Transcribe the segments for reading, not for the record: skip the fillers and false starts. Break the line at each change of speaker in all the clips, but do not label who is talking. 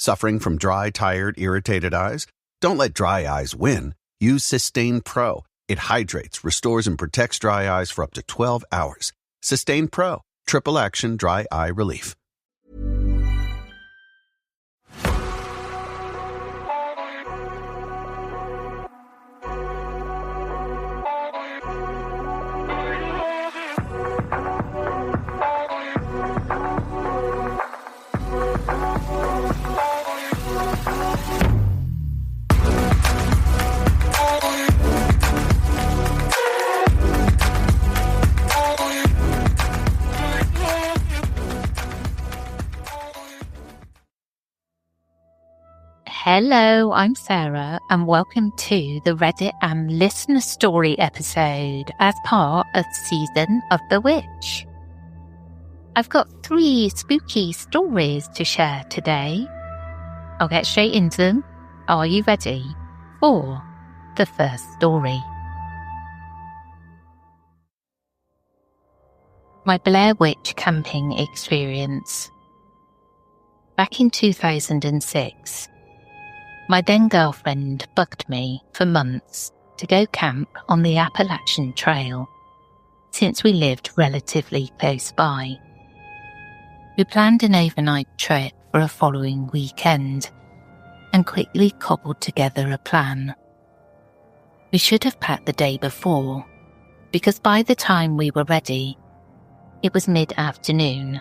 Suffering from dry, tired, irritated eyes? Don't let dry eyes win. Use Systane Pro. It hydrates, restores, and protects dry eyes for up to 12 hours. Systane Pro. Triple action dry eye relief.
Hello, I'm Sarah, and welcome to the Reddit and Listener Story episode as part of Season of the Witch. I've got 3 spooky stories to share today. I'll get straight into them. Are you ready for the first story? My Blair Witch camping experience. Back in 2006, my then-girlfriend bugged me for months to go camp on the Appalachian Trail, since we lived relatively close by. We planned an overnight trip for a following weekend and quickly cobbled together a plan. We should have packed the day before, because by the time we were ready, it was mid-afternoon.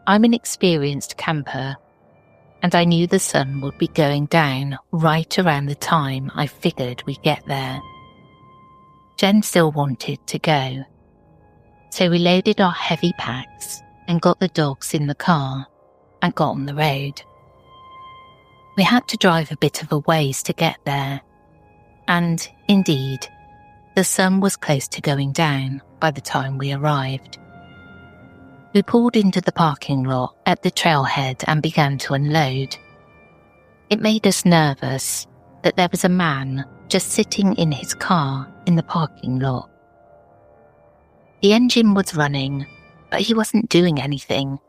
I'm an experienced camper, and I knew the sun would be going down right around the time I figured we'd get there. Jen still wanted to go, so we loaded our heavy packs and got the dogs in the car and got on the road. We had to drive a bit of a ways to get there, and indeed, the sun was close to going down by the time we arrived. We pulled into the parking lot at the trailhead and began to unload. It made us nervous that there was a man just sitting in his car in the parking lot. The engine was running, but he wasn't doing anything,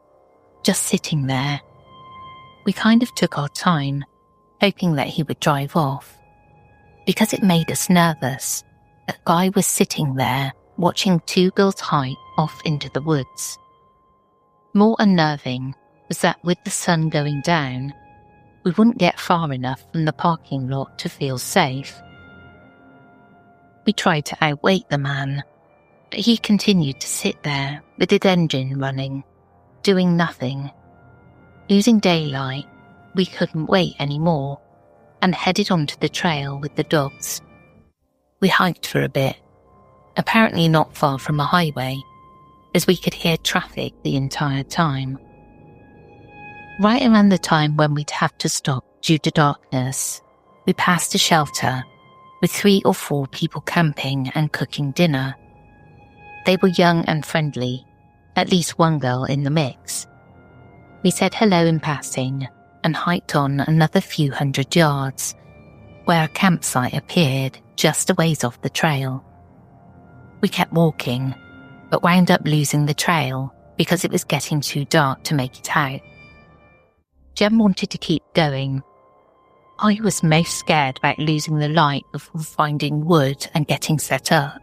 just sitting there. We kind of took our time, hoping that he would drive off, because it made us nervous that a guy was sitting there watching 2 girls hike off into the woods. More unnerving was that with the sun going down, we wouldn't get far enough from the parking lot to feel safe. We tried to outwait the man, but he continued to sit there with his engine running, doing nothing. Losing daylight, we couldn't wait anymore and headed onto the trail with the dogs. We hiked for a bit, apparently not far from a highway, as we could hear traffic the entire time. Right around the time when we'd have to stop due to darkness, we passed a shelter with 3 or 4 people camping and cooking dinner. They were young and friendly, at least one girl in the mix. We said hello in passing and hiked on another few hundred yards, where a campsite appeared just a ways off the trail. We kept walking, but wound up losing the trail because it was getting too dark to make it out. Jem wanted to keep going. I was most scared about losing the light before finding wood and getting set up.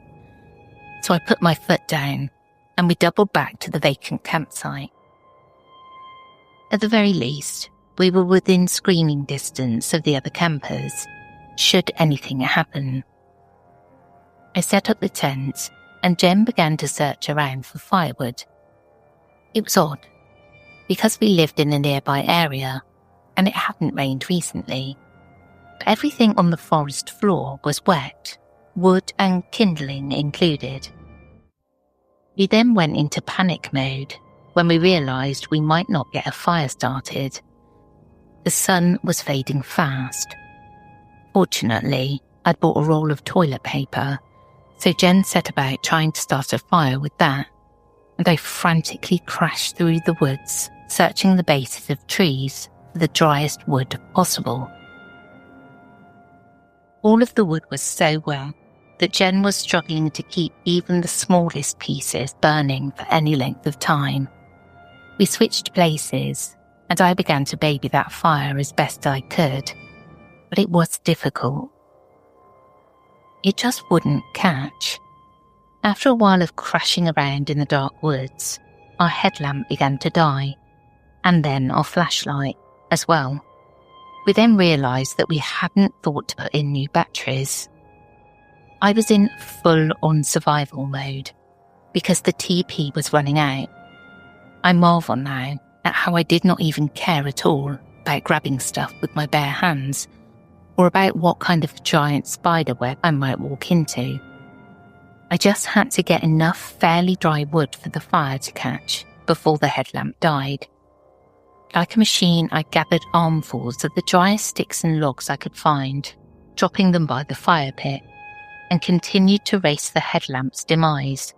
So I put my foot down and we doubled back to the vacant campsite. At the very least, we were within screaming distance of the other campers, should anything happen. I set up the tent and Jem began to search around for firewood. It was odd, because we lived in a nearby area and it hadn't rained recently, but everything on the forest floor was wet, wood and kindling included. We then went into panic mode when we realised we might not get a fire started. The sun was fading fast. Fortunately, I'd bought a roll of toilet paper, so Jen set about trying to start a fire with that, and I frantically crashed through the woods, searching the bases of trees for the driest wood possible. All of the wood was so wet that Jen was struggling to keep even the smallest pieces burning for any length of time. We switched places, and I began to baby that fire as best I could, but it was difficult. It just wouldn't catch. After a while of crashing around in the dark woods, our headlamp began to die, and then our flashlight as well. We then realised that we hadn't thought to put in new batteries. I was in full-on survival mode because the TP was running out. I marvel now at how I did not even care at all about grabbing stuff with my bare hands or about what kind of giant spider web I might walk into. I just had to get enough fairly dry wood for the fire to catch before the headlamp died. Like a machine, I gathered armfuls of the driest sticks and logs I could find, dropping them by the fire pit, and continued to race the headlamp's demise.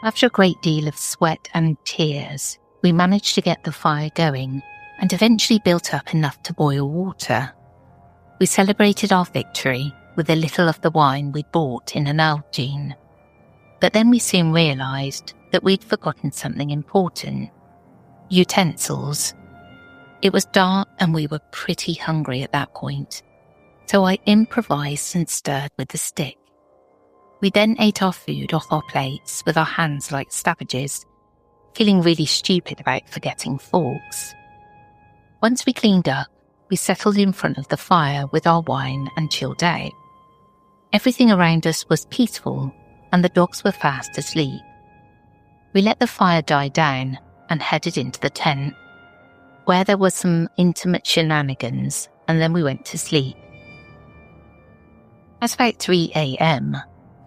After a great deal of sweat and tears, we managed to get the fire going and eventually built up enough to boil water. We celebrated our victory with a little of the wine we'd bought in an Algene. But then we soon realised that we'd forgotten something important. Utensils. It was dark and we were pretty hungry at that point, so I improvised and stirred with a stick. We then ate our food off our plates with our hands like savages, feeling really stupid about forgetting forks. Once we cleaned up, we settled in front of the fire with our wine and chilled out. Everything around us was peaceful and the dogs were fast asleep. We let the fire die down and headed into the tent, where there was some intimate shenanigans, and then we went to sleep. At about 3 a.m,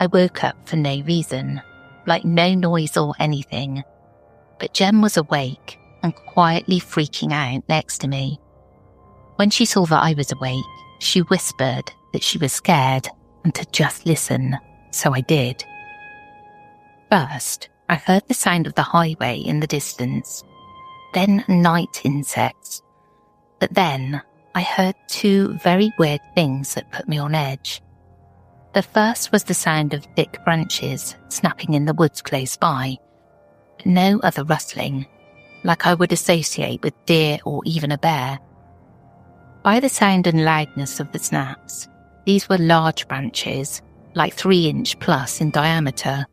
I woke up for no reason, like no noise or anything, but Jem was awake and quietly freaking out next to me. When she saw that I was awake, she whispered that she was scared and to just listen, so I did. First, I heard the sound of the highway in the distance, then night insects, but then I heard two very weird things that put me on edge. The first was the sound of thick branches snapping in the woods close by, but no other rustling, like I would associate with deer or even a bear. By the sound and loudness of the snaps, these were large branches, like 3-inch plus in diameter,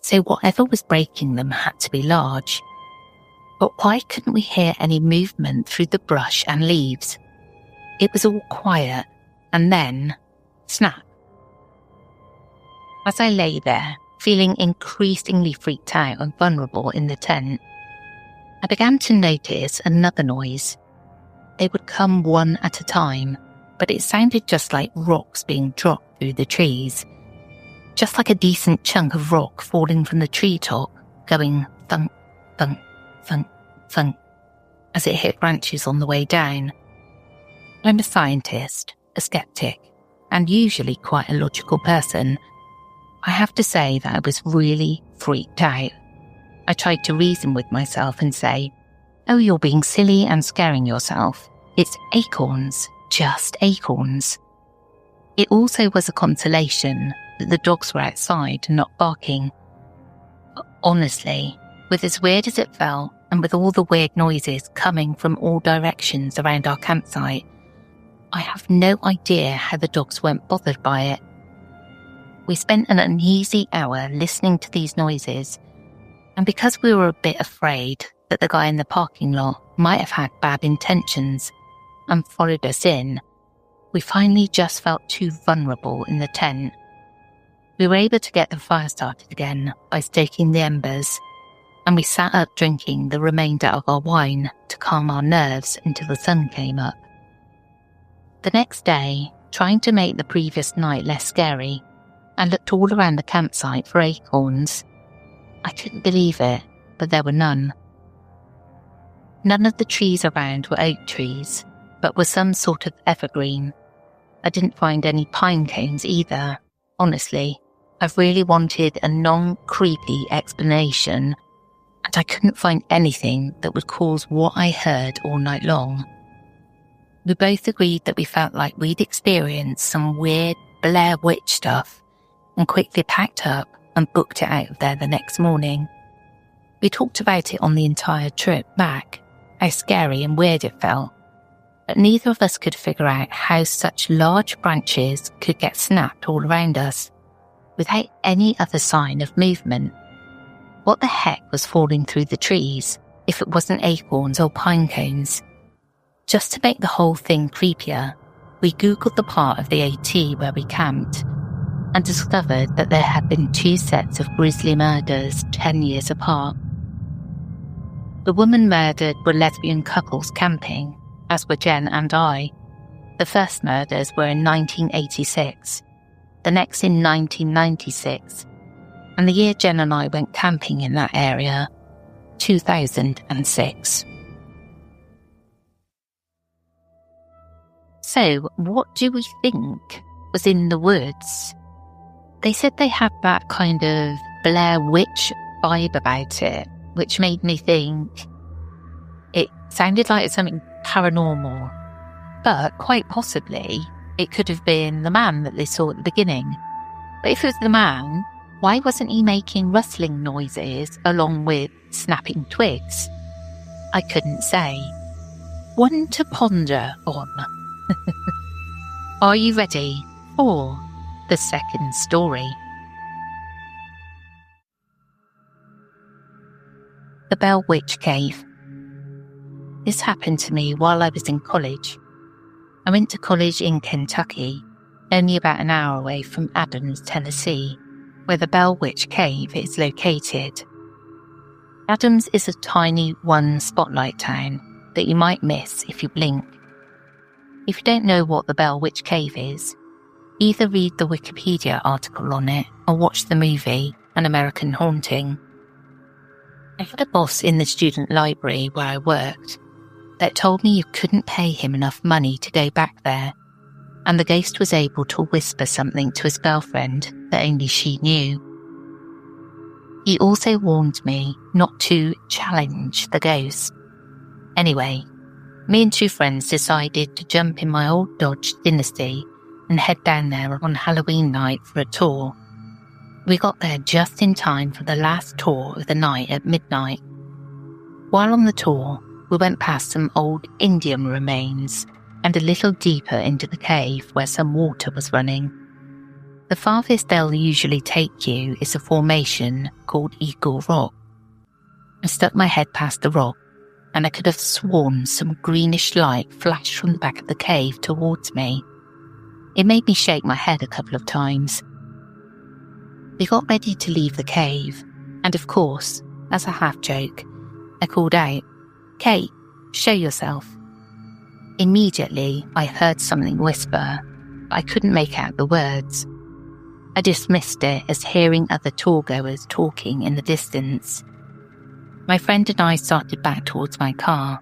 so whatever was breaking them had to be large. But why couldn't we hear any movement through the brush and leaves? It was all quiet, and then, snap. As I lay there, feeling increasingly freaked out and vulnerable in the tent, I began to notice another noise. They would come one at a time, but it sounded just like rocks being dropped through the trees. Just like a decent chunk of rock falling from the treetop, going thunk, thunk, thunk, thunk, as it hit branches on the way down. I'm a scientist, a skeptic, and usually quite a logical person. I have to say that I was really freaked out. I tried to reason with myself and say, "Oh, you're being silly and scaring yourself. It's acorns, just acorns." It also was a consolation that the dogs were outside and not barking. Honestly, with as weird as it felt, and with all the weird noises coming from all directions around our campsite, I have no idea how the dogs weren't bothered by it. We spent an uneasy hour listening to these noises, and because we were a bit afraid that the guy in the parking lot might have had bad intentions and followed us in, we finally just felt too vulnerable in the tent. We were able to get the fire started again by stoking the embers, and we sat up drinking the remainder of our wine to calm our nerves until the sun came up. The next day, trying to make the previous night less scary, I looked all around the campsite for acorns. I couldn't believe it, but there were none. None of the trees around were oak trees, but were some sort of evergreen. I didn't find any pine cones either. Honestly, I really wanted a non-creepy explanation, and I couldn't find anything that would cause what I heard all night long. We both agreed that we felt like we'd experienced some weird Blair Witch stuff and quickly packed up and booked it out of there the next morning. We talked about it on the entire trip back, how scary and weird it felt, but neither of us could figure out how such large branches could get snapped all around us, without any other sign of movement. What the heck was falling through the trees, if it wasn't acorns or pine cones? Just to make the whole thing creepier, we googled the part of the AT where we camped, and discovered that there had been 2 sets of grisly murders 10 years apart. The women murdered were lesbian couples camping, as were Jen and I. The first murders were in 1986, the next in 1996, and the year Jen and I went camping in that area, 2006. So, what do we think was in the woods? They said they had that kind of Blair Witch vibe about it, which made me think it sounded like something paranormal, but quite possibly it could have been the man that they saw at the beginning. But if it was the man, why wasn't he making rustling noises along with snapping twigs? I couldn't say. One to ponder on. Are you ready for the second story? The Bell Witch Cave. This happened to me while I was in college. I went to college in Kentucky, only about an hour away from Adams, Tennessee, where the Bell Witch Cave is located. Adams is a tiny one-spotlight town that you might miss if you blink. If you don't know what the Bell Witch Cave is, either read the Wikipedia article on it or watch the movie An American Haunting. I had a boss in the student library where I worked that told me you couldn't pay him enough money to go back there, and the ghost was able to whisper something to his girlfriend that only she knew. He also warned me not to challenge the ghost. Anyway, me and 2 friends decided to jump in my old Dodge Dynasty and head down there on Halloween night for a tour. We got there just in time for the last tour of the night at midnight. While on the tour, we went past some old Indian remains and a little deeper into the cave where some water was running. The farthest they'll usually take you is a formation called Eagle Rock. I stuck my head past the rock, and I could have sworn some greenish light flashed from the back of the cave towards me. It made me shake my head a couple of times. We got ready to leave the cave, and of course, as a half-joke, I called out, "Kate, show yourself." Immediately, I heard something whisper, but I couldn't make out the words. I dismissed it as hearing other tour-goers talking in the distance. My friend and I started back towards my car.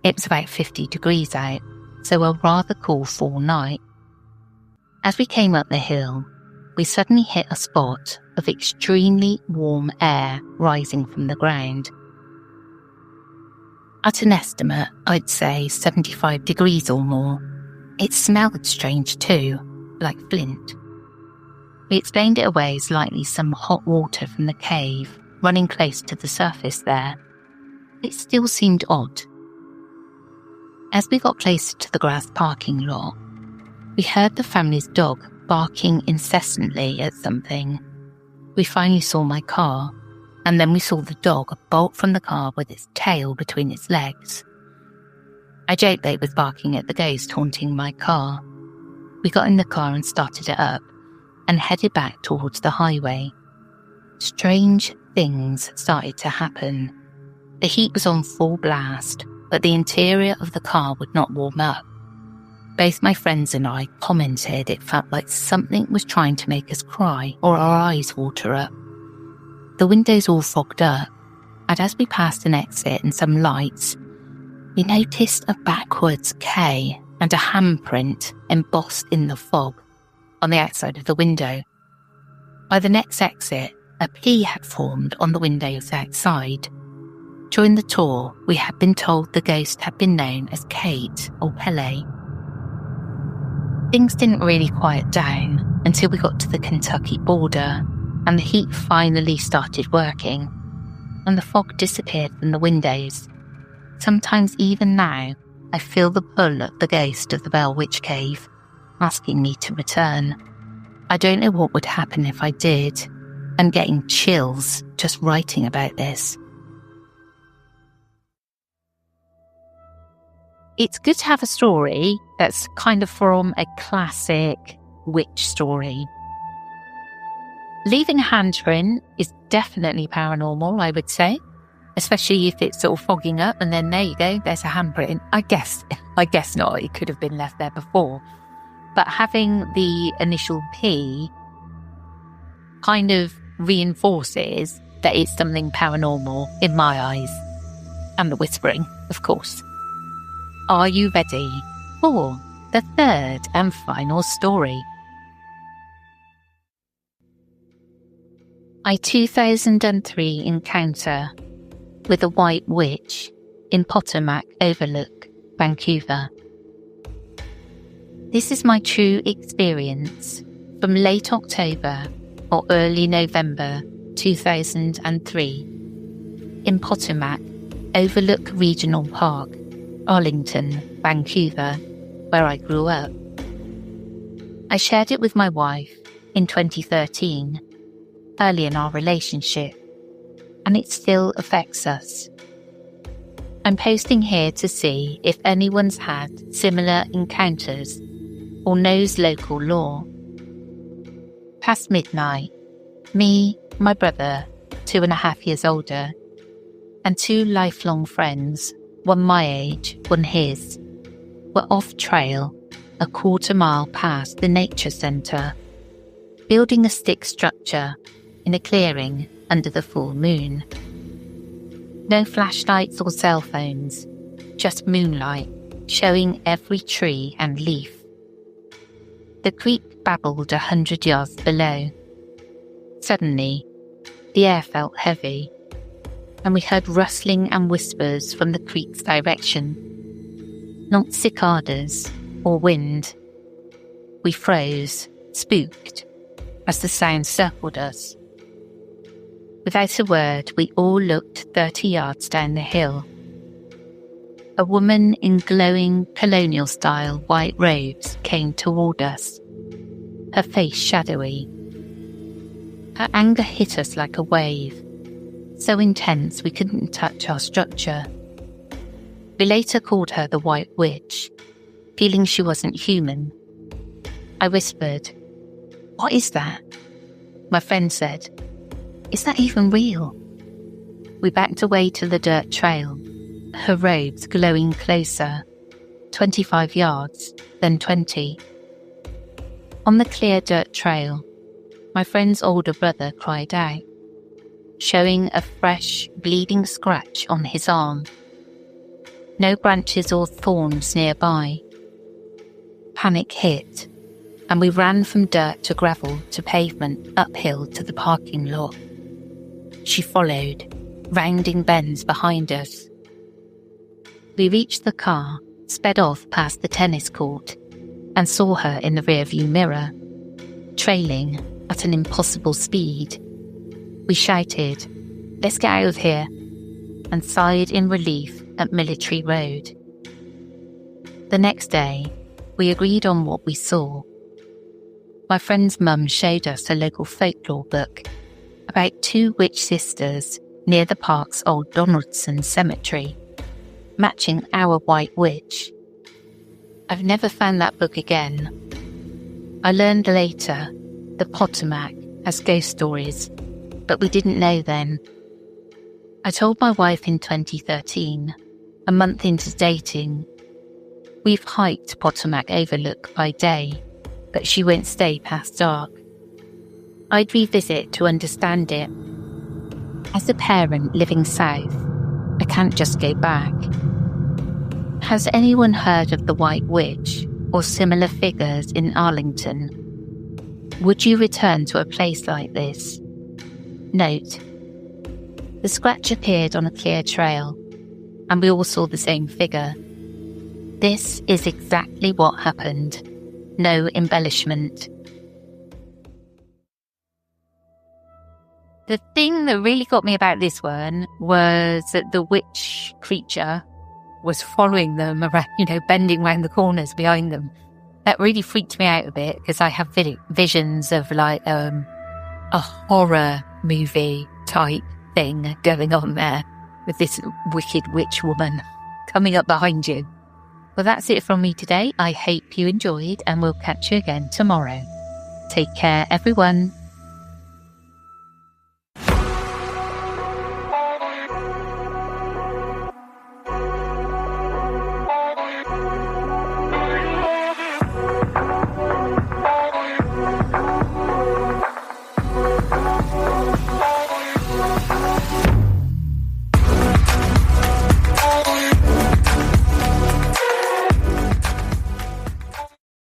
It was about 50 degrees out, so a rather cool fall night. As we came up the hill, we suddenly hit a spot of extremely warm air rising from the ground. At an estimate, I'd say 75 degrees or more. It smelled strange too, like flint. We explained it away as likely some hot water from the cave running close to the surface there. It still seemed odd. As we got closer to the grass parking lot, we heard the family's dog barking incessantly at something. We finally saw my car, and then we saw the dog bolt from the car with its tail between its legs. I joked that it was barking at the ghost haunting my car. We got in the car and started it up, and headed back towards the highway. Strange things started to happen. The heat was on full blast, but the interior of the car would not warm up. Both my friends and I commented it felt like something was trying to make us cry or our eyes water up. The windows all fogged up, and as we passed an exit and some lights, we noticed a backwards K and a handprint embossed in the fog on the outside of the window. By the next exit, a P had formed on the windows outside. During the tour, we had been told the ghost had been known as Kate or Pele. Things didn't really quiet down until we got to the Kentucky border, and the heat finally started working. and the fog disappeared from the windows. Sometimes even now, I feel the pull of the ghost of the Bell Witch Cave, asking me to return. I don't know what would happen if I did. I'm getting chills just writing about this. It's good to have a story that's kind of from a classic witch story. Leaving a handprint is definitely paranormal, I would say, especially if it's sort of fogging up and then there you go, there's a handprint. I guess not, it could have been left there before. But having the initial P kind of reinforces that it's something paranormal in my eyes. And the whispering, of course. Are you ready for the third and final story? A 2003 encounter with a white witch in Potomac Overlook, Vancouver. This is my true experience from late October or early November 2003 in Potomac Overlook Regional Park, Arlington, Vancouver, where I grew up. I shared it with my wife in 2013, early in our relationship, and it still affects us. I'm posting here to see if anyone's had similar encounters or knows local lore. Past midnight, me, my brother, 2.5 years older, and 2 lifelong friends, one my age, one his, were off trail a 1/4 mile past the nature centre, building a stick structure in a clearing under the full moon. No flashlights or cell phones, just moonlight showing every tree and leaf. The creek babbled 100 yards below. Suddenly, the air felt heavy, and we heard rustling and whispers from the creek's direction. Not cicadas or wind. We froze, spooked, as the sound circled us. Without a word, we all looked 30 yards down the hill. A woman in glowing colonial-style white robes came toward us, her face shadowy. Her anger hit us like a wave, so intense we couldn't touch our structure. We later called her the White Witch, feeling she wasn't human. I whispered, "What is that?" My friend said, "Is that even real?" We backed away to the dirt trail, her robes glowing closer, 25 yards, then 20. On the clear dirt trail, my friend's older brother cried out, showing a fresh, bleeding scratch on his arm. No branches or thorns nearby. Panic hit, and we ran from dirt to gravel to pavement uphill to the parking lot. She followed, rounding bends behind us. We reached the car, sped off past the tennis court, and saw her in the rearview mirror, trailing at an impossible speed. We shouted, "Let's get out of here," and sighed in relief at Military Road. The next day, we agreed on what we saw. My friend's mum showed us a local folklore book about 2 witch sisters near the park's old Donaldson cemetery, matching our white witch. I've never found that book again. I learned later that Potomac has ghost stories, but we didn't know then. I told my wife in 2013, a month into dating. We've hiked Potomac Overlook by day, but she won't stay past dark. I'd revisit to understand it. As a parent living south, I can't just go back. Has anyone heard of the White Witch or similar figures in Arlington? Would you return to a place like this? Note: the scratch appeared on a clear trail, and we all saw the same figure. This is exactly what happened. No embellishment. The thing that really got me about this one was that the witch creature was following them around, bending round the corners behind them. That really freaked me out a bit because I have visions of like a horror movie type thing going on there with this wicked witch woman coming up behind you. Well, that's it from me today. I hope you enjoyed, and we'll catch you again tomorrow. Take care, everyone.